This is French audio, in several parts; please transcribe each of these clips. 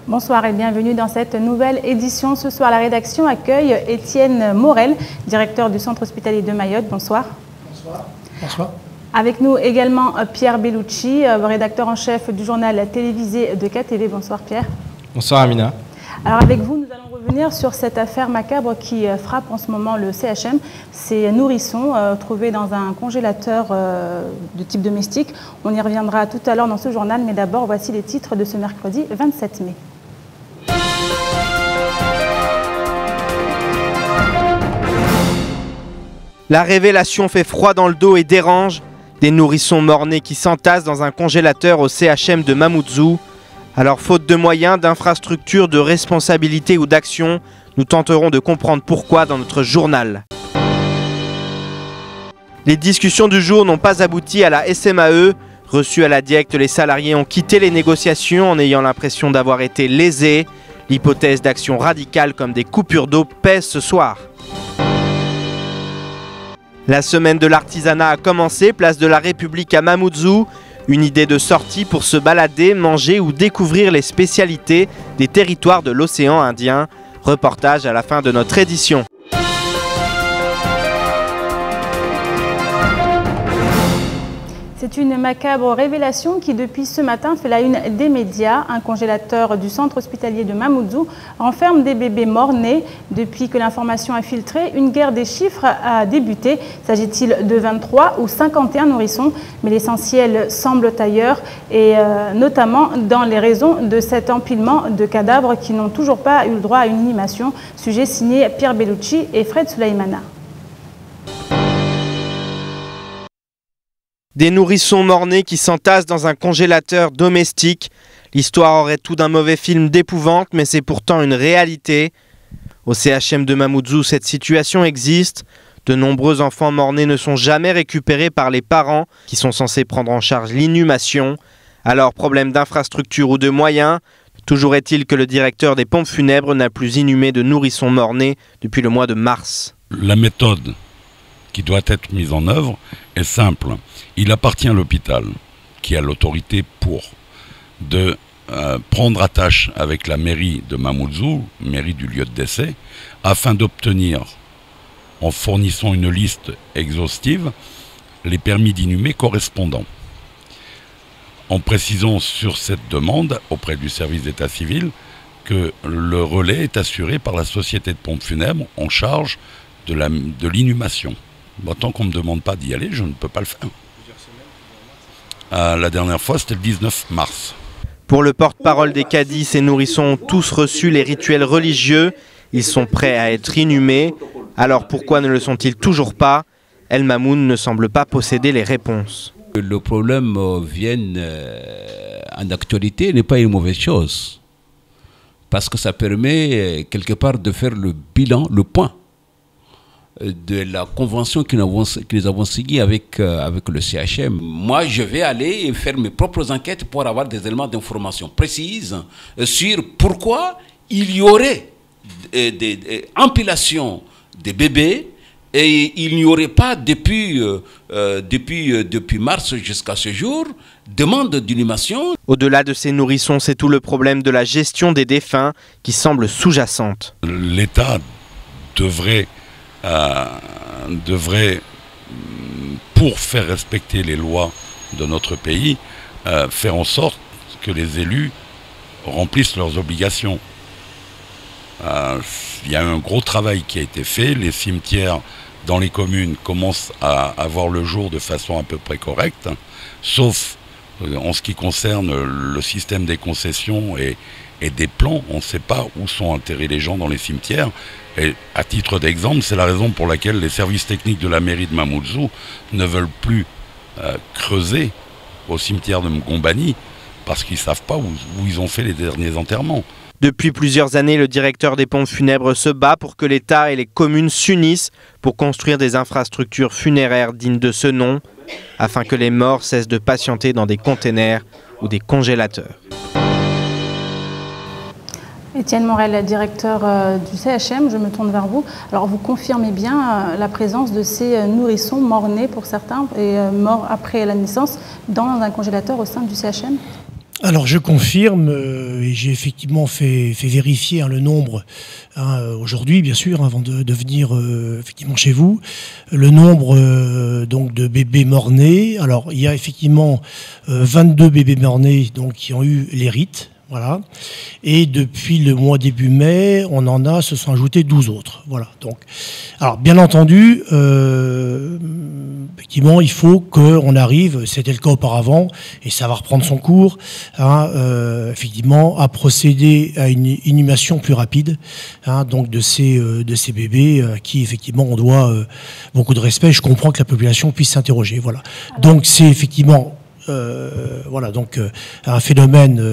Bonsoir et bienvenue dans cette nouvelle édition. Ce soir, la rédaction accueille Étienne Morel, directeur du centre hospitalier de Mayotte. Bonsoir. Bonsoir. Bonsoir. Avec nous également Pierre Bellucci, rédacteur en chef du journal télévisé de KTV. Bonsoir Pierre. Bonsoir Amina. Alors avec vous, nous allons revenir sur cette affaire macabre qui frappe en ce moment le CHM. Ces nourrissons trouvés dans un congélateur de type domestique. On y reviendra tout à l'heure dans ce journal, mais d'abord voici les titres de ce mercredi 27 mai. La révélation fait froid dans le dos et dérange. Des nourrissons morts-nés qui s'entassent dans un congélateur au CHM de Mamoudzou. Alors, faute de moyens, d'infrastructures, de responsabilité ou d'action, nous tenterons de comprendre pourquoi dans notre journal. Les discussions du jour n'ont pas abouti à la SMAE. Reçus à la DIECT, les salariés ont quitté les négociations en ayant l'impression d'avoir été lésés. L'hypothèse d'action radicale comme des coupures d'eau pèse ce soir. La semaine de l'artisanat a commencé, place de la République à Mamoudzou. Une idée de sortie pour se balader, manger ou découvrir les spécialités des territoires de l'océan Indien. Reportage à la fin de notre édition. C'est une macabre révélation qui, depuis ce matin, fait la une des médias. Un congélateur du centre hospitalier de Mamoudzou renferme des bébés morts-nés. Depuis que l'information a filtré, une guerre des chiffres a débuté. S'agit-il de 23 ou 51 nourrissons? Mais l'essentiel semble ailleurs, et notamment dans les raisons de cet empilement de cadavres qui n'ont toujours pas eu le droit à une inhumation. Sujet signé Pierre Bellucci et Fred Souleymana. Des nourrissons morts-nés qui s'entassent dans un congélateur domestique. L'histoire aurait tout d'un mauvais film d'épouvante, mais c'est pourtant une réalité. Au CHM de Mamoudzou, cette situation existe. De nombreux enfants morts-nés ne sont jamais récupérés par les parents qui sont censés prendre en charge l'inhumation. Alors, problème d'infrastructure ou de moyens, toujours est-il que le directeur des pompes funèbres n'a plus inhumé de nourrissons morts-nés depuis le mois de mars. La méthode qui doit être mise en œuvre est simple. Il appartient à l'hôpital, qui a l'autorité de prendre attache avec la mairie de Mamoudzou, mairie du lieu de décès, afin d'obtenir, en fournissant une liste exhaustive, les permis d'inhumer correspondants. En précisant sur cette demande auprès du service d'état civil que le relais est assuré par la société de pompes funèbres en charge de l'inhumation. Bon, tant qu'on ne me demande pas d'y aller, je ne peux pas le faire. La dernière fois, c'était le 19 mars. Pour le porte-parole des cadis, ces nourrissons ont tous reçu les rituels religieux. Ils sont prêts à être inhumés. Alors pourquoi ne le sont-ils toujours pas? El Mamoun ne semble pas posséder les réponses. Le problème vient en actualité n'est pas une mauvaise chose. Parce que ça permet quelque part de faire le bilan, le point de la convention que nous avons signée avec le CHM. Moi, je vais aller faire mes propres enquêtes pour avoir des éléments d'information précises sur pourquoi il y aurait des empilations de bébés et il n'y aurait pas depuis mars jusqu'à ce jour demande d'inhumation. Au-delà de ces nourrissons, c'est tout le problème de la gestion des défunts qui semble sous-jacente. L'État devrait, pour faire respecter les lois de notre pays, faire en sorte que les élus remplissent leurs obligations. Il y a un gros travail qui a été fait. Les cimetières dans les communes commencent à avoir le jour de façon à peu près correcte, sauf en ce qui concerne le système des concessions et des plans. On ne sait pas où sont enterrés les gens dans les cimetières. Et à titre d'exemple, c'est la raison pour laquelle les services techniques de la mairie de Mamoudzou ne veulent plus creuser au cimetière de Mgombani parce qu'ils ne savent pas où ils ont fait les derniers enterrements. Depuis plusieurs années, le directeur des pompes funèbres se bat pour que l'État et les communes s'unissent pour construire des infrastructures funéraires dignes de ce nom, afin que les morts cessent de patienter dans des containers ou des congélateurs. Étienne Morel, directeur du CHM, je me tourne vers vous. Alors vous confirmez bien la présence de ces nourrissons morts-nés pour certains et morts après la naissance dans un congélateur au sein du CHM? Alors je confirme, et j'ai effectivement fait vérifier le nombre aujourd'hui, bien sûr, avant de venir effectivement chez vous, le nombre donc de bébés morts-nés. Alors il y a effectivement 22 bébés morts-nés donc qui ont eu les rites. Voilà. Et depuis le mois début mai, se sont ajoutés 12 autres. Voilà. Donc, alors, bien entendu, effectivement, il faut qu'on arrive, c'était le cas auparavant, et ça va reprendre son cours, effectivement, à procéder à une inhumation plus rapide, donc de ces bébés qui, effectivement, on doit beaucoup de respect. Je comprends que la population puisse s'interroger. Voilà. Donc, c'est effectivement voilà, donc un phénomène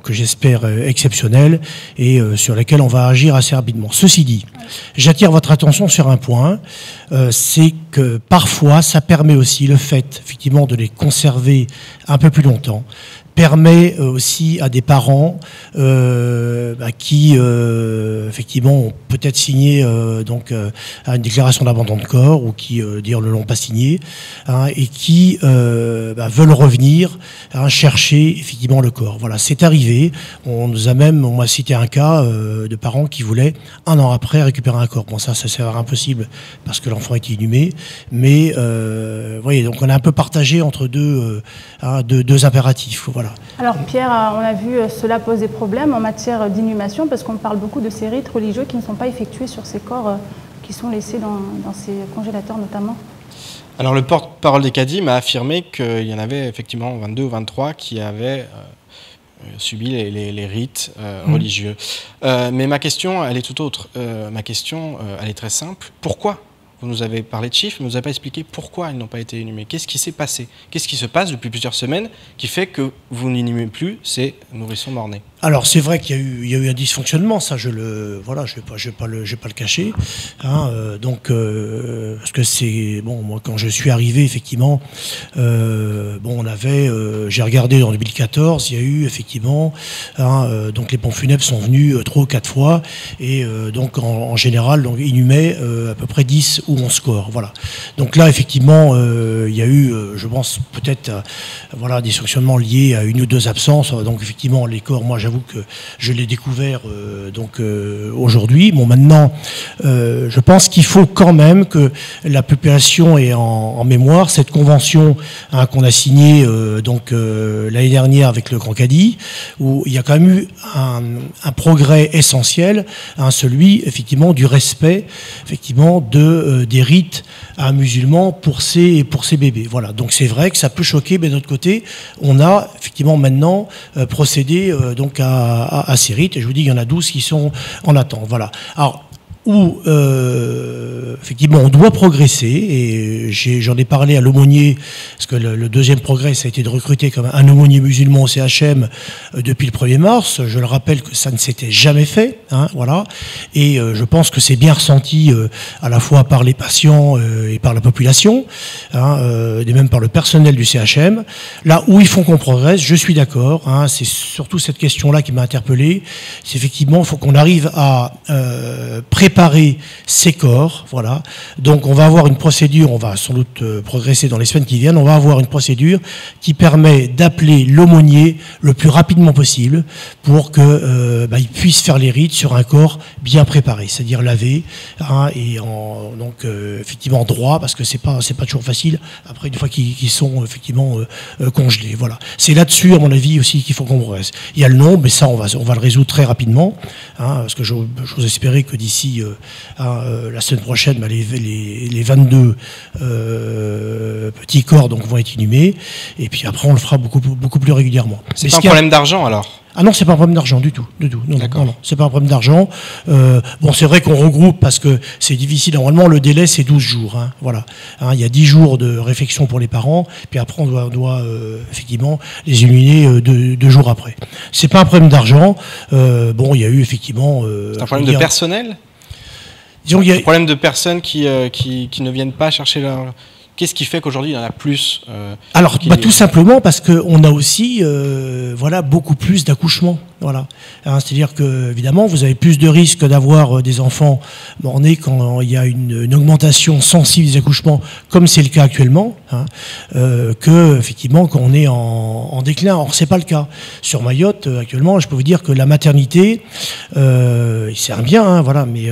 que j'espère exceptionnel et sur lequel on va agir assez rapidement. Ceci dit, j'attire votre attention sur un point, c'est que parfois ça permet aussi le fait effectivement de les conserver un peu plus longtemps, permet aussi à des parents qui effectivement ont peut-être signé une déclaration d'abandon de corps ou qui ne l'ont pas signé et qui veulent revenir chercher effectivement le corps. Voilà, c'est arrivé. On m'a cité un cas de parents qui voulaient 1 an après récupérer un corps. Bon, ça s'avère impossible parce que l'enfant était inhumé, mais voyez, donc on a un peu partagé entre deux impératifs. Voilà. Alors Pierre, on a vu cela poser problème en matière d'inhumation parce qu'on parle beaucoup de ces rites religieux qui ne sont pas effectués sur ces corps qui sont laissés dans ces congélateurs notamment. Alors le porte-parole des cadis m'a affirmé qu'il y en avait effectivement 22 ou 23 qui avaient subi les rites religieux. Mais ma question, elle est tout autre. Ma question, elle est très simple. Pourquoi ? Vous nous avez parlé de chiffres, mais vous n'avez pas expliqué pourquoi ils n'ont pas été inhumés. Qu'est-ce qui s'est passé? Qu'est-ce qui se passe depuis plusieurs semaines qui fait que vous n'inhumez plus ces nourrissons morts-nés? Alors c'est vrai qu'il y a eu un dysfonctionnement, ça je vais pas le cacher. Parce que c'est bon, moi quand je suis arrivé effectivement, j'ai regardé en 2014, il y a eu effectivement, donc les pompes funèbres sont venus 3 ou 4 fois et donc en général donc inhumaient à peu près 10 ou 11 corps. Voilà. Donc là effectivement il y a eu, je pense peut-être des dysfonctionnements liés à 1 ou 2 absences. Donc effectivement les corps, moi j'avoue que je l'ai découvert aujourd'hui. Bon, maintenant, je pense qu'il faut quand même que la population ait en mémoire cette convention qu'on a signée l'année dernière avec le Grand Cadi, où il y a quand même eu un progrès essentiel, celui effectivement du respect effectivement des rites musulmans pour ces bébés. Voilà. Donc c'est vrai que ça peut choquer, mais d'un autre côté, on a effectivement maintenant procédé à ces rites, et je vous dis il y en a 12 qui sont en attente. Voilà. Alors, où effectivement on doit progresser, et j'en ai parlé à l'aumônier, parce que le deuxième progrès, ça a été de recruter comme un aumônier musulman au CHM depuis le 1er mars. Je le rappelle que ça ne s'était jamais fait, voilà. Et je pense que c'est bien ressenti à la fois par les patients et par la population, et même par le personnel du CHM. Là où il faut qu'on progresse, je suis d'accord, c'est surtout cette question-là qui m'a interpellé, c'est effectivement, il faut qu'on arrive à préparer ces corps, voilà. Donc on va avoir une procédure, on va sans doute progresser dans les semaines qui viennent, on va avoir une procédure qui permet d'appeler l'aumônier le plus rapidement possible pour que il puisse faire les rites sur un corps bien préparé, c'est-à-dire lavé, et effectivement droit, parce que c'est pas toujours facile après une fois qu'ils sont effectivement congelés. Voilà. C'est là-dessus à mon avis aussi qu'il faut qu'on progresse. Il y a le nombre, mais ça on va le résoudre très rapidement, parce que j'ose espérer que d'ici la semaine prochaine, les 22 petits corps vont être inhumés, et puis après on le fera beaucoup plus régulièrement. C'est pas un problème d'argent alors? Ah non, c'est pas un problème d'argent du tout. Non, c'est pas un problème d'argent. C'est vrai qu'on regroupe parce que c'est difficile. Normalement, le délai c'est 12 jours. Voilà. Il y a 10 jours de réflexion pour les parents, puis après on doit effectivement les illuminer 2 jours après. C'est pas un problème d'argent. Il y a eu effectivement. C'est un problème de personnel? Disons, il y a un problème de personnes qui ne viennent pas chercher leur... Qu'est-ce qui fait qu'aujourd'hui il y en a plus Alors, tout simplement parce qu'on a aussi beaucoup plus d'accouchements. Voilà. C'est-à-dire que, évidemment, vous avez plus de risques d'avoir des enfants mort-nés quand il y a une augmentation sensible des accouchements, comme c'est le cas actuellement, que, effectivement, quand on est en déclin. Or, c'est pas le cas. Sur Mayotte, actuellement, je peux vous dire que la maternité, c'est un bien, voilà, mais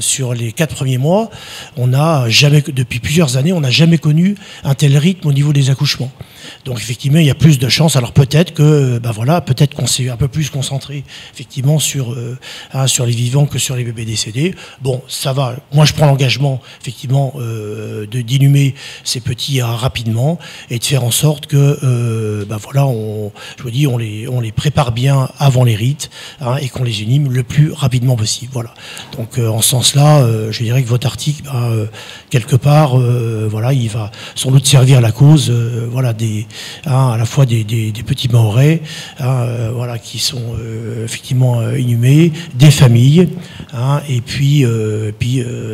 sur les 4 premiers mois, on n'a jamais, depuis plusieurs années, on n'a jamais connu un tel rythme au niveau des accouchements. Donc effectivement, il y a plus de chances. Alors peut-être que, voilà, peut-être qu'on s'est un peu plus concentré effectivement sur les vivants que sur les bébés décédés. Bon, ça va. Moi, je prends l'engagement effectivement d'inhumer ces petits rapidement et de faire en sorte que, voilà, je vous dis, on les prépare bien avant les rites et qu'on les inhume le plus rapidement possible. Voilà. Donc en ce sens-là, je dirais que votre article, quelque part, voilà, il va sans doute servir à la cause, voilà, à la fois des petits Mahorais, voilà, qui sont effectivement inhumés, des familles, et puis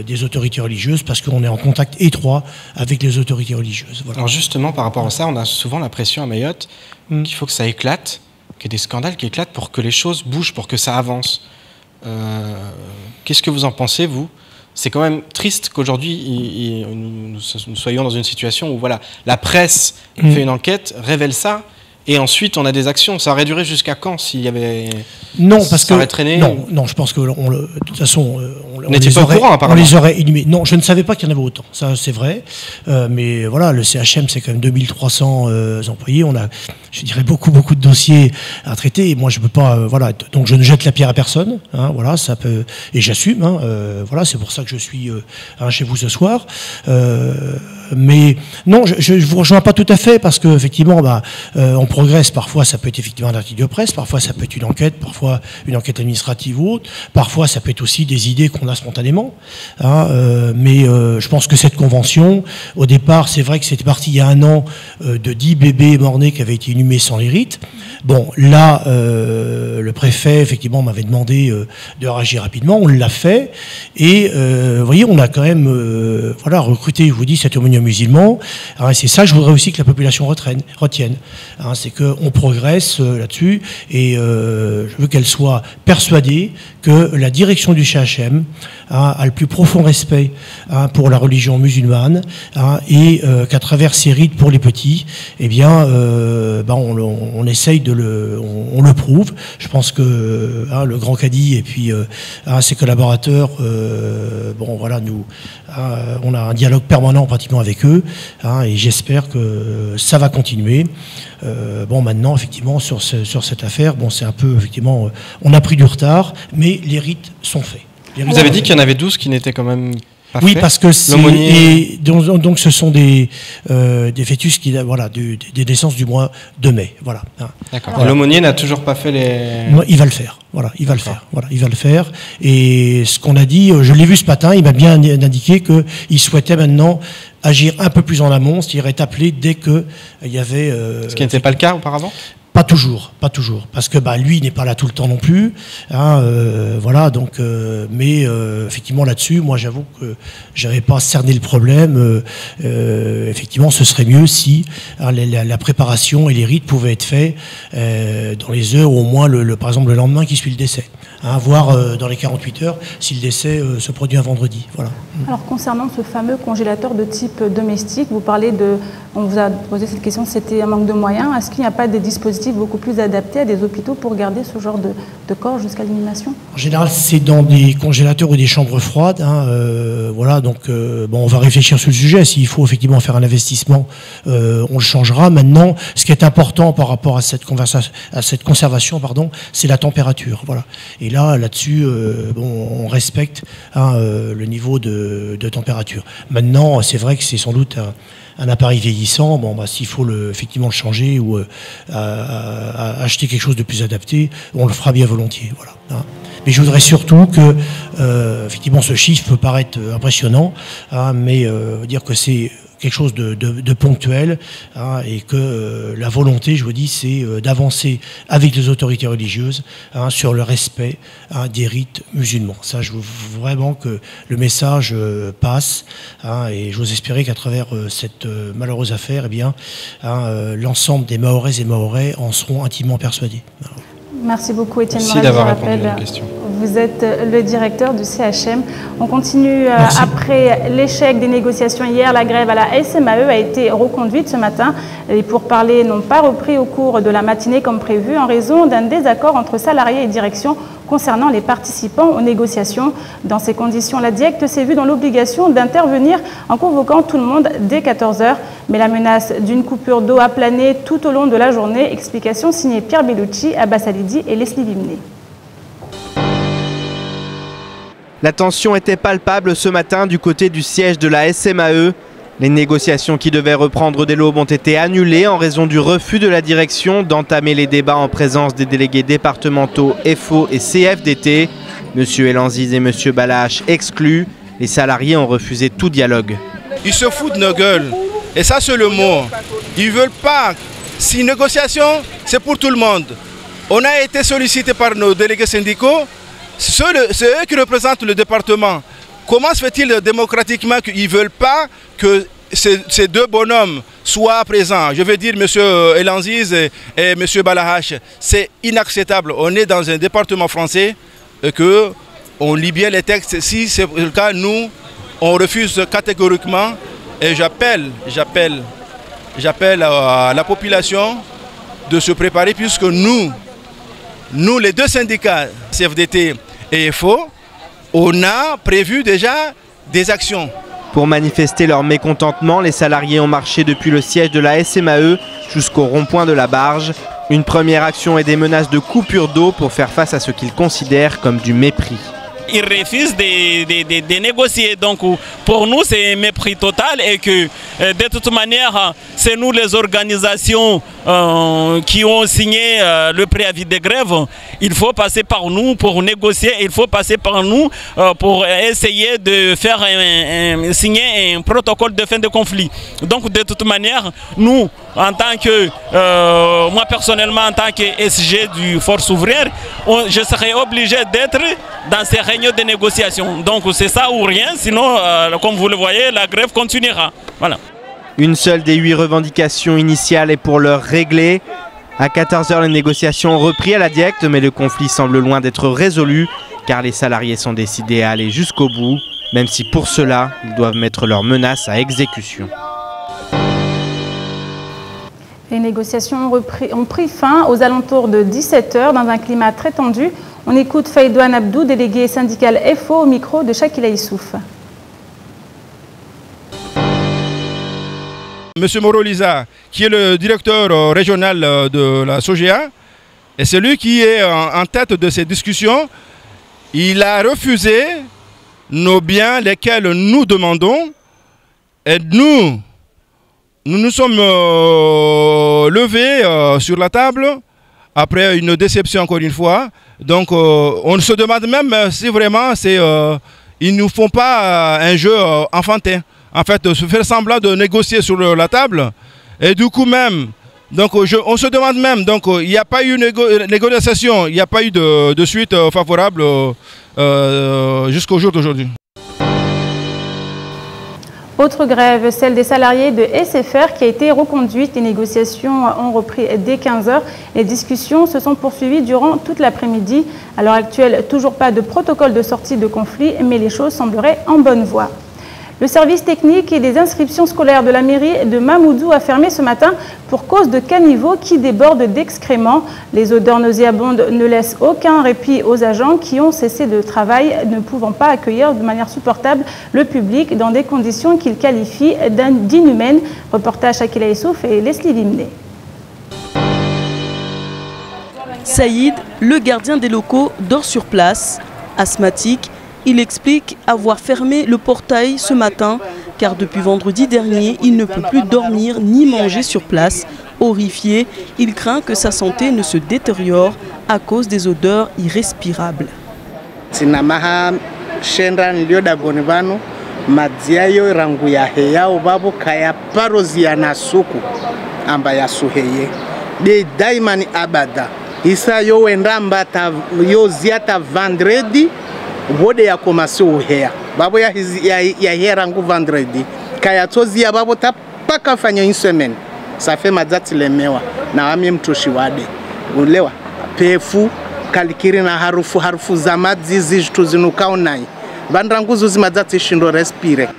des autorités religieuses, parce qu'on est en contact étroit avec les autorités religieuses. Voilà. Alors justement, par rapport à ça, on a souvent l'impression à Mayotte qu'il faut que ça éclate, qu'il y ait des scandales qui éclatent pour que les choses bougent, pour que ça avance. Qu'est-ce que vous en pensez, vous ? C'est quand même triste qu'aujourd'hui nous soyons dans une situation où voilà, la presse fait une enquête, révèle ça, et ensuite on a des actions. Ça aurait duré jusqu'à quand s'il y avait... Non, parce ça aurait traîné. Non, je pense que de toute façon, on les aurait inhumés. Non, je ne savais pas qu'il y en avait autant. Ça, c'est vrai. Mais voilà, le CHM, c'est quand même 2300 employés. On a, je dirais, beaucoup de dossiers à traiter. Et moi, je peux pas, voilà. Donc, je ne jette la pierre à personne. Voilà, ça peut, et j'assume. Voilà, c'est pour ça que je suis chez vous ce soir. Mais non, je vous rejoins pas tout à fait parce que effectivement, on progresse. Parfois, ça peut être effectivement un article de presse. Parfois, ça peut être une enquête. Parfois, une enquête administrative ou autre. Parfois, ça peut être aussi des idées qu'on a spontanément. Mais je pense que cette convention, au départ, c'est vrai que c'était parti il y a 1 an de 10 bébés morts-nés qui avaient été inhumés sans les rites. Bon, là, le préfet, effectivement, m'avait demandé de réagir rapidement. On l'a fait. Et vous voyez, on a quand même voilà, recruté, je vous dis, cet aumônier musulman. Alors, c'est ça que je voudrais aussi que la population retienne. C'est qu'on progresse là-dessus. Et je veux qu'elle soit persuadée que la direction du CHM a le plus profond respect pour la religion musulmane et qu'à travers ces rites pour les petits, eh bien, on essaye on le prouve. Je pense que le grand cadi et puis ses collaborateurs, voilà, on a un dialogue permanent pratiquement avec eux, et j'espère que ça va continuer. Maintenant, effectivement, sur cette affaire, c'est un peu, effectivement, on a pris du retard, mais les rites sont faits. Vous avez dit qu'il y en avait 12 qui n'étaient quand même pas faits. Oui, parce que donc ce sont des fœtus qui, voilà, des naissances du mois de mai, voilà. D'accord. Voilà. L'aumônier n'a toujours pas fait les... Non, il va le faire. Voilà, il va le faire. Voilà, il va le faire. Et ce qu'on a dit, je l'ai vu ce matin, il m'a bien indiqué qu'il souhaitait maintenant agir un peu plus en amont, c'est-à-dire être appelé dès qu'il y avait... Ce qui n'était pas le cas auparavant ? Pas toujours, parce que lui n'est pas là tout le temps non plus, voilà, donc, mais effectivement là-dessus, moi j'avoue que j'avais pas cerné le problème. Effectivement, ce serait mieux si la préparation et les rites pouvaient être faits dans les heures ou au moins par exemple le lendemain qui suit le décès, voire dans les 48 heures si le décès se produit un vendredi. Voilà. Alors concernant ce fameux congélateur de type domestique, on vous a posé cette question, c'était un manque de moyens. Est-ce qu'il n'y a pas des dispositifs beaucoup plus adaptés à des hôpitaux pour garder ce genre de corps jusqu'à l'inhumation ? En général, c'est dans des congélateurs ou des chambres froides. Voilà, donc on va réfléchir sur le sujet. S'il faut effectivement faire un investissement, on le changera. Maintenant, ce qui est important par rapport à cette conservation, c'est la température. Voilà. Et là-dessus, on respecte le niveau de température. Maintenant, c'est vrai que c'est sans doute un appareil vieillissant, s'il faut effectivement le changer ou acheter quelque chose de plus adapté, on le fera bien volontiers. Voilà. Mais je voudrais surtout que, effectivement, ce chiffre peut paraître impressionnant, mais dire que c'est quelque chose de ponctuel, et que la volonté, je vous dis, c'est d'avancer avec les autorités religieuses sur le respect des rites musulmans. Ça, je veux vraiment que le message passe, et j'ose espérer qu'à travers cette malheureuse affaire, l'ensemble des Mahorais et Mahorais en seront intimement persuadés. Merci beaucoup Étienne Merci Moraes. d'avoir répondu à la question. Vous êtes le directeur du CHM. On continue après l'échec des négociations hier. La grève à la SMAE a été reconduite ce matin. Les pourparlers n'ont pas repris au cours de la matinée comme prévu en raison d'un désaccord entre salariés et direction concernant les participants aux négociations. Dans ces conditions, la DIECT s'est vue dans l'obligation d'intervenir en convoquant tout le monde dès 14 h. Mais la menace d'une coupure d'eau a plané tout au long de la journée. Explication signée Pierre Bellucci, Abbas Alidi et Leslie Vimné. La tension était palpable ce matin du côté du siège de la SMAE. Les négociations qui devaient reprendre dès l'aube ont été annulées en raison du refus de la direction d'entamer les débats en présence des délégués départementaux FO et CFDT. M. Elanziz et M. Balache exclus. Les salariés ont refusé tout dialogue. Ils se foutent de nos gueules. Et ça, c'est le mot. Ils ne veulent pas. Si négociation, c'est pour tout le monde. On a été sollicité par nos délégués syndicaux. C'est eux qui représentent le département. Comment se fait-il démocratiquement qu'ils ne veulent pas que ces deux bonhommes soient présents? Je veux dire M. Elanziz et M. Balahache. C'est inacceptable. On est dans un département français et qu'on lit bien les textes. Si c'est le cas, nous, on refuse catégoriquement. Et j'appelle à la population de se préparer puisque nous, les deux syndicats, CFDT et FO, on a prévu déjà des actions. Pour manifester leur mécontentement, les salariés ont marché depuis le siège de la SMAE jusqu'au rond-point de la Barge. Une première action et des menaces de coupure d'eau pour faire face à ce qu'ils considèrent comme du mépris. Ils refusent de négocier. Donc pour nous, c'est un mépris total et que de toute manière, c'est nous les organisations qui ont signé le préavis de grève. Il faut passer par nous pour négocier. Il faut passer par nous pour essayer de faire signer un protocole de fin de conflit. Donc de toute manière, nous, en tant que, moi personnellement, en tant que SG du Force ouvrière, je serais obligé d'être dans ces réunions de négociation. Donc c'est ça ou rien, sinon, comme vous le voyez, la grève continuera. Voilà. Une seule des 8 revendications initiales est pour l'heure réglée. À 14 h, les négociations ont repris à la DIECT, mais le conflit semble loin d'être résolu, car les salariés sont décidés à aller jusqu'au bout, même si pour cela, ils doivent mettre leurs menaces à exécution. Les négociations ont pris fin aux alentours de 17 h dans un climat très tendu. On écoute Faïdouane Abdou, délégué syndical FO, au micro de Shakila Issouf. Monsieur Moroliza, qui est le directeur régional de la SOGEA, et c'est lui qui est en tête de ces discussions. Il a refusé nos biens, lesquels nous demandons, et nous sommes levés sur la table après une déception encore une fois. Donc on se demande même si vraiment ils ne nous font pas un jeu enfantin. En fait, de se faire semblant de négocier sur la table. Et du coup même, donc, on se demande même, donc il n'y a pas eu négociation, il n'y a pas eu de suite favorable jusqu'au jour d'aujourd'hui. Autre grève, celle des salariés de SFR qui a été reconduite. Les négociations ont repris dès 15 h. Les discussions se sont poursuivies durant toute l'après-midi. À l'heure actuelle, toujours pas de protocole de sortie de conflit, mais les choses sembleraient en bonne voie. Le service technique et des inscriptions scolaires de la mairie de Mamoudzou a fermé ce matin pour cause de caniveaux qui débordent d'excréments. Les odeurs nauséabondes ne laissent aucun répit aux agents qui ont cessé de travail, ne pouvant pas accueillir de manière supportable le public dans des conditions qu'ils qualifient d'inhumaines. Reportage Shakila Issouf et Leslie Vimné. Saïd, le gardien des locaux, dort sur place. Asthmatique, il explique avoir fermé le portail ce matin car depuis vendredi dernier, il ne peut plus dormir ni manger sur place. Horrifié, il craint que sa santé ne se détériore à cause des odeurs irrespirables. Vode ya komasi uhea babo ya hera ngu vendredi kaya tozi ya babo tapaka fanya une semaine ça fait mazati lemewa na wami mtoshi wade ulewa pefu kalikiri na harufu za maji zituzinukaonai.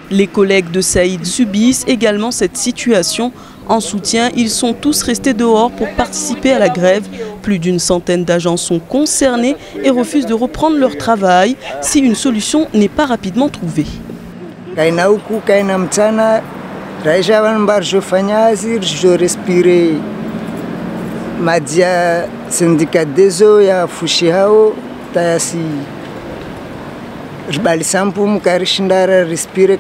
Les collègues de Saïd subissent également cette situation. En soutien, ils sont tous restés dehors pour participer à la grève. Plus d'une centaine d'agents sont concernés et refusent de reprendre leur travail si une solution n'est pas rapidement trouvée. Balisampu karishindara respire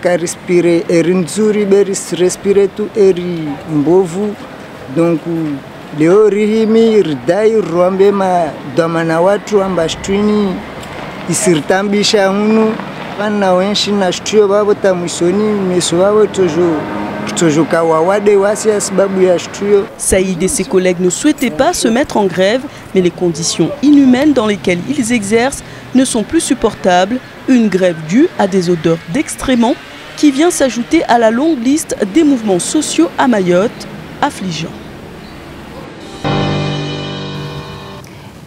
eri nzuri respire tu eri mbovu donc leo rihimi ridai ruambe ma domana watu ambashtwini isirtambisha hunu bana wenshi na shtuyo babo tamwisoni meso babo tojo kawawade wasi sababu ya shtuyo. Saïd et ses collègues ne souhaitaient pas se mettre en grève, mais les conditions inhumaines dans lesquelles ils exercent ne sont plus supportables. Une grève due à des odeurs d'excréments qui vient s'ajouter à la longue liste des mouvements sociaux à Mayotte affligeants.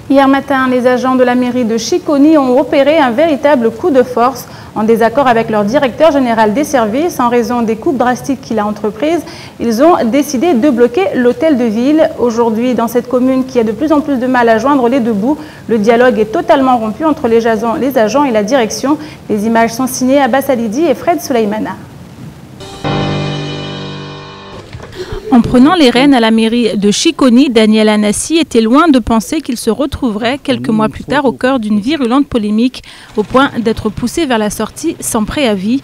Hier matin, les agents de la mairie de Chiconi ont opéré un véritable coup de force en désaccord avec leur directeur général des services. En raison des coupes drastiques qu'il a entreprises, ils ont décidé de bloquer l'hôtel de ville. Aujourd'hui, dans cette commune qui a de plus en plus de mal à joindre les deux bouts, le dialogue est totalement rompu entre les agents et la direction. Les images sont signées Abbas Alidi et Fred Souleymana. En prenant les rênes à la mairie de Chiconi, Daniel Anassi était loin de penser qu'il se retrouverait quelques mois plus tard au cœur d'une virulente polémique, au point d'être poussé vers la sortie sans préavis.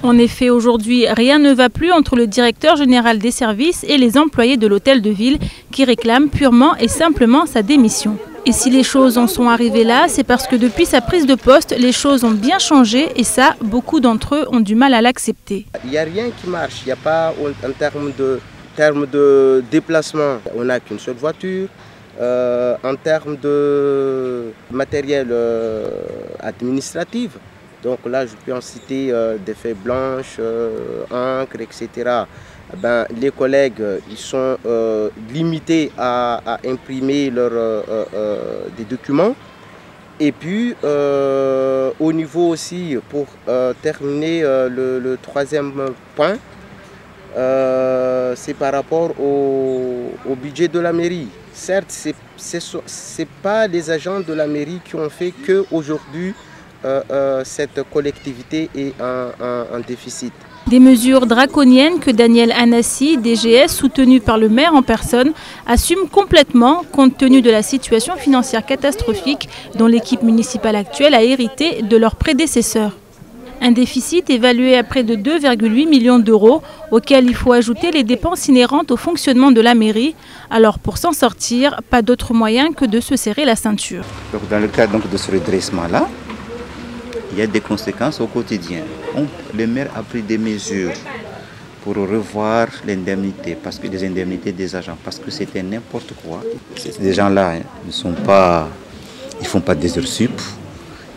En effet, aujourd'hui, rien ne va plus entre le directeur général des services et les employés de l'hôtel de ville qui réclament purement et simplement sa démission. Et si les choses en sont arrivées là, c'est parce que depuis sa prise de poste, les choses ont bien changé et ça, beaucoup d'entre eux ont du mal à l'accepter. Il n'y a rien qui marche, il n'y a pas en termes de déplacement, on n'a qu'une seule voiture. En termes de matériel administratif, donc là je peux en citer des feuilles blanches, encre, etc. Ben, les collègues ils sont limités à imprimer des documents. Et puis au niveau aussi, pour terminer le troisième point, c'est par rapport au budget de la mairie. Certes, ce n'est pas les agents de la mairie qui ont fait qu'aujourd'hui cette collectivité est en déficit. Des mesures draconiennes que Daniel Anassi, DGS, soutenu par le maire en personne, assume complètement compte tenu de la situation financière catastrophique dont l'équipe municipale actuelle a hérité de leurs prédécesseurs. Un déficit évalué à près de 2,8 millions d'euros, auquel il faut ajouter les dépenses inhérentes au fonctionnement de la mairie. Alors pour s'en sortir, pas d'autre moyen que de se serrer la ceinture. Donc, dans le cadre de ce redressement-là, il y a des conséquences au quotidien. Le maire a pris des mesures pour revoir l'indemnité, parce que les indemnités des agents, parce que c'était n'importe quoi. Ces gens-là ne font pas des heures sup.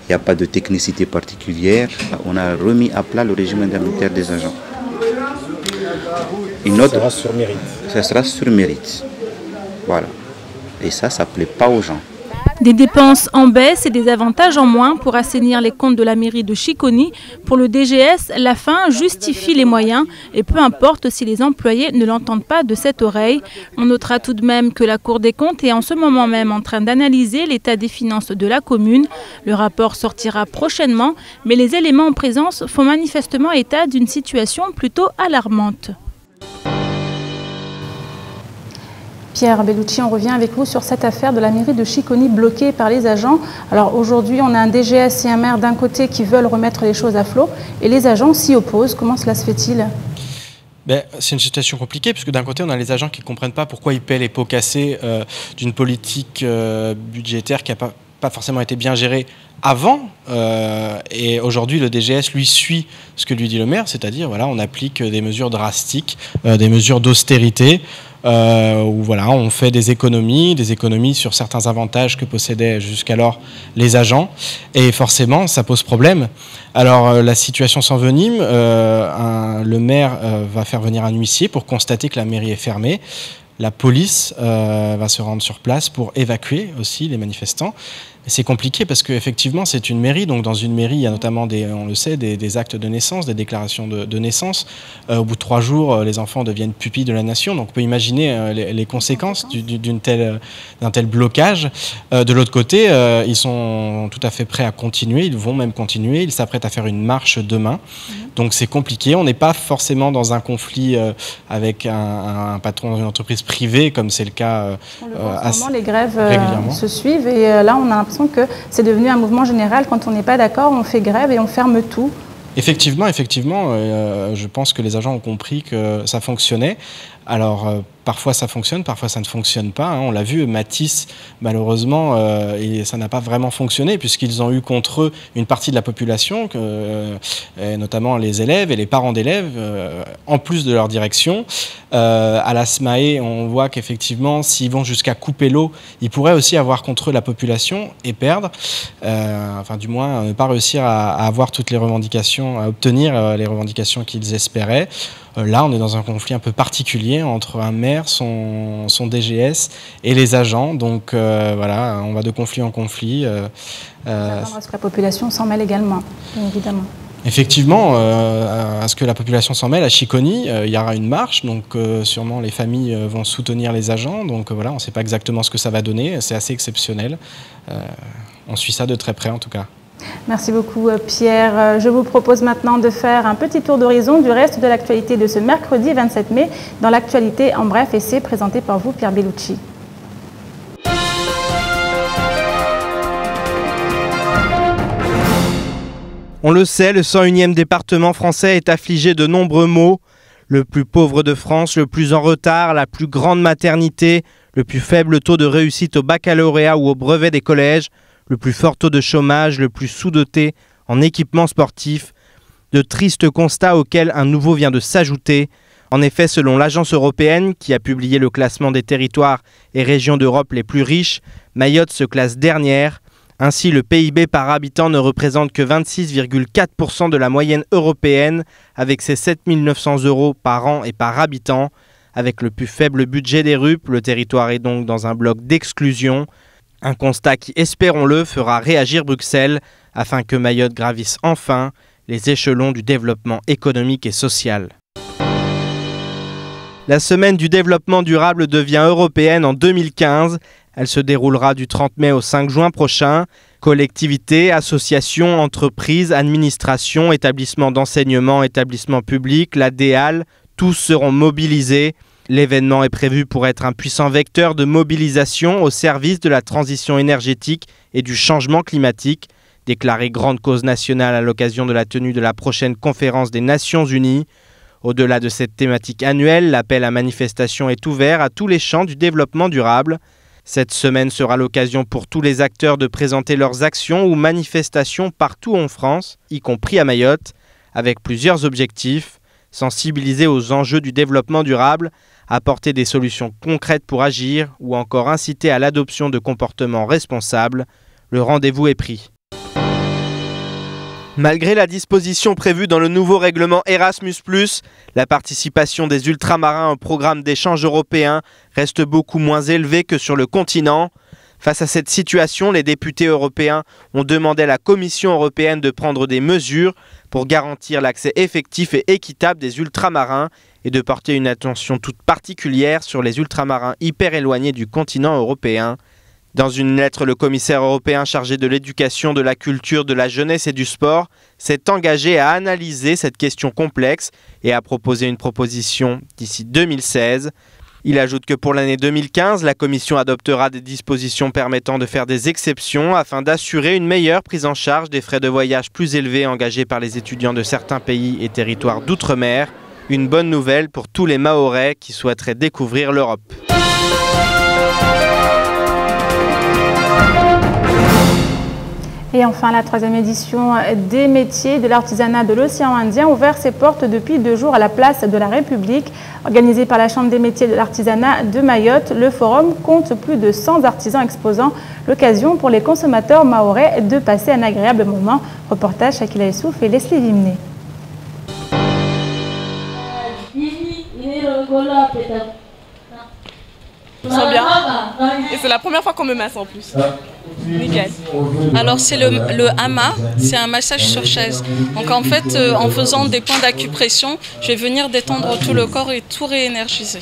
Il n'y a pas de technicité particulière. On a remis à plat le régime indemnitaire des agents. Ça sera sur mérite. Ça sera sur mérite. Voilà. Et ça ne plaît pas aux gens. Des dépenses en baisse et des avantages en moins pour assainir les comptes de la mairie de Chiconi. Pour le DGS, la fin justifie les moyens et peu importe si les employés ne l'entendent pas de cette oreille. On notera tout de même que la Cour des comptes est en ce moment même en train d'analyser l'état des finances de la commune. Le rapport sortira prochainement, mais les éléments en présence font manifestement état d'une situation plutôt alarmante. Pierre Bellucci, on revient avec vous sur cette affaire de la mairie de Chiconi bloquée par les agents. Alors aujourd'hui, on a un DGS et un maire d'un côté qui veulent remettre les choses à flot et les agents s'y opposent. Comment cela se fait-il ? C'est une situation compliquée puisque d'un côté, on a les agents qui ne comprennent pas pourquoi ils paient les pots cassés d'une politique budgétaire qui n'a pas forcément été bien gérée avant. Et aujourd'hui, le DGS, lui, suit ce que lui dit le maire, c'est-à-dire voilà, on applique des mesures drastiques, des mesures d'austérité, où voilà, on fait des économies sur certains avantages que possédaient jusqu'alors les agents, et forcément ça pose problème. Alors la situation s'envenime, le maire va faire venir un huissier pour constater que la mairie est fermée. La police va se rendre sur place pour évacuer aussi les manifestants. C'est compliqué parce qu'effectivement c'est une mairie, donc dans une mairie il y a notamment on le sait, des actes de naissance, des déclarations de naissance. Au bout de 3 jours, les enfants deviennent pupilles de la nation, donc on peut imaginer les conséquences d'un tel blocage. De l'autre côté, ils sont tout à fait prêts à continuer, ils vont même continuer, ils s'apprêtent à faire une marche demain. Donc c'est compliqué, on n'est pas forcément dans un conflit avec un patron d'une entreprise privée comme c'est le cas en ce moment, les grèves se suivent et là on a l'impression que c'est devenu un mouvement général. Quand on n'est pas d'accord, on fait grève et on ferme tout. Effectivement, je pense que les agents ont compris que ça fonctionnait. Alors, parfois ça fonctionne, parfois ça ne fonctionne pas. On l'a vu, Matisse, malheureusement, ça n'a pas vraiment fonctionné puisqu'ils ont eu contre eux une partie de la population, notamment les élèves et les parents d'élèves, en plus de leur direction. À la SMAE, on voit qu'effectivement, s'ils vont jusqu'à couper l'eau, ils pourraient aussi avoir contre eux la population et perdre. Enfin, du moins, ne pas réussir à avoir toutes les revendications, à obtenir les revendications qu'ils espéraient. Là, on est dans un conflit un peu particulier entre un maire, son DGS et les agents. Donc voilà, on va de conflit en conflit. Est-ce que la population s'en mêle également, bien évidemment? Effectivement, à ce que la population s'en mêle, à Chiconi, il y aura une marche, donc sûrement les familles vont soutenir les agents. Donc voilà, on ne sait pas exactement ce que ça va donner, c'est assez exceptionnel. On suit ça de très près en tout cas. Merci beaucoup Pierre. Je vous propose maintenant de faire un petit tour d'horizon du reste de l'actualité de ce mercredi 27 mai dans l'actualité en bref et c'est présenté par vous Pierre Bellucci. On le sait, le 101e département français est affligé de nombreux maux. Le plus pauvre de France, le plus en retard, la plus grande maternité, le plus faible taux de réussite au baccalauréat ou au brevet des collèges, le plus fort taux de chômage, le plus sous-doté en équipements sportifs. De tristes constats auxquels un nouveau vient de s'ajouter. En effet, selon l'agence européenne qui a publié le classement des territoires et régions d'Europe les plus riches, Mayotte se classe dernière. Ainsi, le PIB par habitant ne représente que 26,4% de la moyenne européenne, avec ses 7 900 € par an et par habitant. Avec le plus faible budget des RUP, le territoire est donc dans un bloc d'exclusion. Un constat qui, espérons-le, fera réagir Bruxelles afin que Mayotte gravisse enfin les échelons du développement économique et social. La semaine du développement durable devient européenne en 2015. Elle se déroulera du 30 mai au 5 juin prochain. Collectivités, associations, entreprises, administrations, établissements d'enseignement, établissements publics, la DEAL, tous seront mobilisés. L'événement est prévu pour être un puissant vecteur de mobilisation au service de la transition énergétique et du changement climatique, déclaré grande cause nationale à l'occasion de la tenue de la prochaine conférence des Nations Unies. Au-delà de cette thématique annuelle, l'appel à manifestation est ouvert à tous les champs du développement durable. Cette semaine sera l'occasion pour tous les acteurs de présenter leurs actions ou manifestations partout en France, y compris à Mayotte, avec plusieurs objectifs: sensibiliser aux enjeux du développement durable, apporter des solutions concrètes pour agir ou encore inciter à l'adoption de comportements responsables. Le rendez-vous est pris. Malgré la disposition prévue dans le nouveau règlement Erasmus+, la participation des ultramarins au programme d'échange européen reste beaucoup moins élevée que sur le continent. Face à cette situation, les députés européens ont demandé à la Commission européenne de prendre des mesures pour garantir l'accès effectif et équitable des ultramarins et de porter une attention toute particulière sur les ultramarins hyper éloignés du continent européen. Dans une lettre, le commissaire européen chargé de l'éducation, de la culture, de la jeunesse et du sport s'est engagé à analyser cette question complexe et à proposer une proposition d'ici 2016. Il ajoute que pour l'année 2015, la Commission adoptera des dispositions permettant de faire des exceptions afin d'assurer une meilleure prise en charge des frais de voyage plus élevés engagés par les étudiants de certains pays et territoires d'outre-mer. Une bonne nouvelle pour tous les Mahorais qui souhaiteraient découvrir l'Europe. Et enfin, la 3e édition des métiers de l'artisanat de l'océan Indien ouvert ses portes depuis 2 jours à la place de la République. Organisé par la Chambre des métiers de l'artisanat de Mayotte, le forum compte plus de 100 artisans exposant, l'occasion pour les consommateurs mahorais de passer un agréable moment. Reportage Shakila Essouf et Leslie Limné. Je me sens bien. Et c'est la première fois qu'on me masse en plus. Nickel. Alors c'est le hama, c'est un massage sur chaise. Donc en fait, en faisant des points d'acupression, je vais venir détendre tout le corps et tout réénergiser.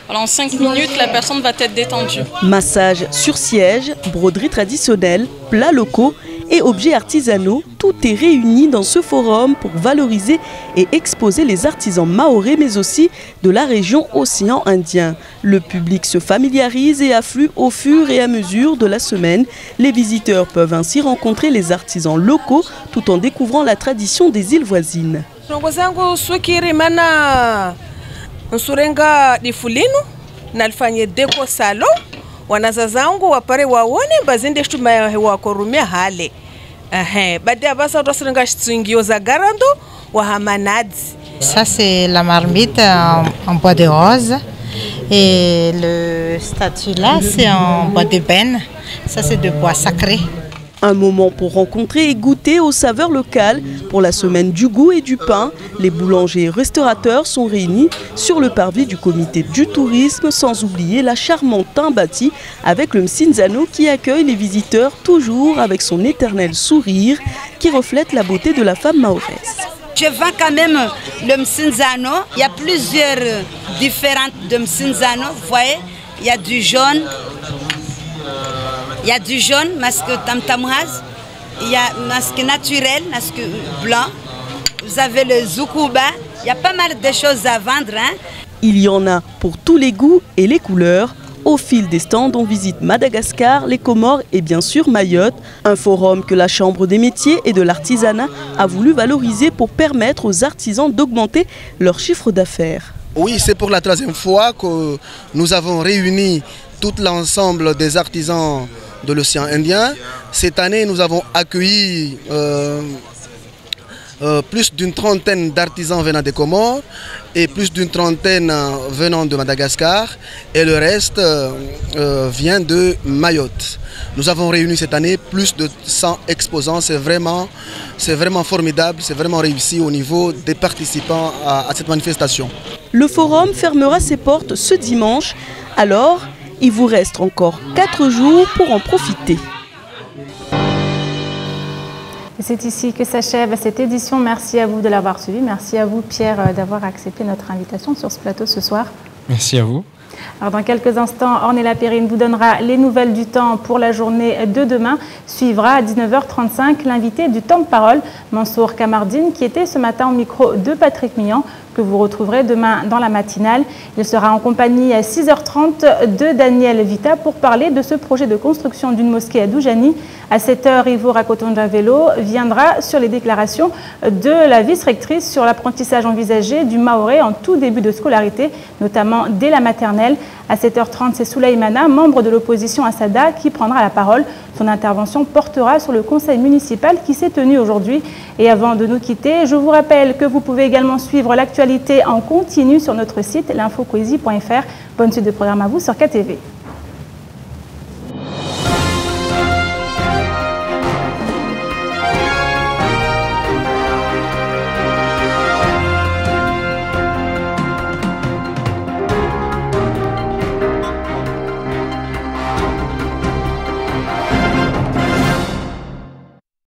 Alors en 5 minutes, la personne va être détendue. Massage sur siège, broderie traditionnelle, plats locaux et objets artisanaux, tout est réuni dans ce forum pour valoriser et exposer les artisans mahorais, mais aussi de la région Océan Indien. Le public se familiarise et afflue au fur et à mesure de la semaine. Les visiteurs peuvent ainsi rencontrer les artisans locaux tout en découvrant la tradition des îles voisines. Nsurenga difulino nalifanye deko salo wanazazangu wapare waone bazinde shtuma wa korumia hale baada basa utasirenga shingio za garando wa hamanadi. Ça c'est la marmite en bois de rose et le statut là c'est en bois de benne. Ça c'est de bois sacré. Un moment pour rencontrer et goûter aux saveurs locales. Pour la semaine du goût et du pain, les boulangers et restaurateurs sont réunis sur le parvis du comité du tourisme, sans oublier la charmante Tambati avec le Msinzano qui accueille les visiteurs toujours avec son éternel sourire qui reflète la beauté de la femme mahoraise. Je vends quand même le Msinzano. Il y a plusieurs différentes de Msinzano. Vous voyez, il y a du jaune. Il y a du jaune, masque tam-tamraz, il y a masque naturel, masque blanc, vous avez le zoukouba, il y a pas mal de choses à vendre. Il y en a pour tous les goûts et les couleurs. Au fil des stands, on visite Madagascar, les Comores et bien sûr Mayotte, un forum que la Chambre des métiers et de l'artisanat a voulu valoriser pour permettre aux artisans d'augmenter leur chiffre d'affaires. Oui, c'est pour la 3e fois que nous avons réuni tout l'ensemble des artisans de l'océan Indien. Cette année, nous avons accueilli plus d'une trentaine d'artisans venant des Comores et plus d'une trentaine venant de Madagascar et le reste vient de Mayotte. Nous avons réuni cette année plus de 100 exposants, c'est vraiment formidable, c'est vraiment réussi au niveau des participants à cette manifestation. Le forum fermera ses portes ce dimanche, alors il vous reste encore 4 jours pour en profiter. C'est ici que s'achève cette édition. Merci à vous de l'avoir suivi. Merci à vous, Pierre, d'avoir accepté notre invitation sur ce plateau ce soir. Merci à vous. Alors dans quelques instants, Ornella Périne vous donnera les nouvelles du temps pour la journée de demain. Suivra à 19h35 l'invité du temps de parole, Mansour Kamardine, qui était ce matin au micro de Patrick Mian, que vous retrouverez demain dans la matinale. Il sera en compagnie à 6h30 de Daniel Vita pour parler de ce projet de construction d'une mosquée à Doujani. À 7h, Ivo Rakotonja-Velo viendra sur les déclarations de la vice-rectrice sur l'apprentissage envisagé du mahorais en tout début de scolarité, notamment dès la maternelle. À 7h30, c'est Souleymana, membre de l'opposition à Sada, qui prendra la parole. Son intervention portera sur le conseil municipal qui s'est tenu aujourd'hui. Et avant de nous quitter, je vous rappelle que vous pouvez également suivre l'actualité en continu sur notre site l'infocoesie.fr. Bonne suite de programme à vous sur KTV.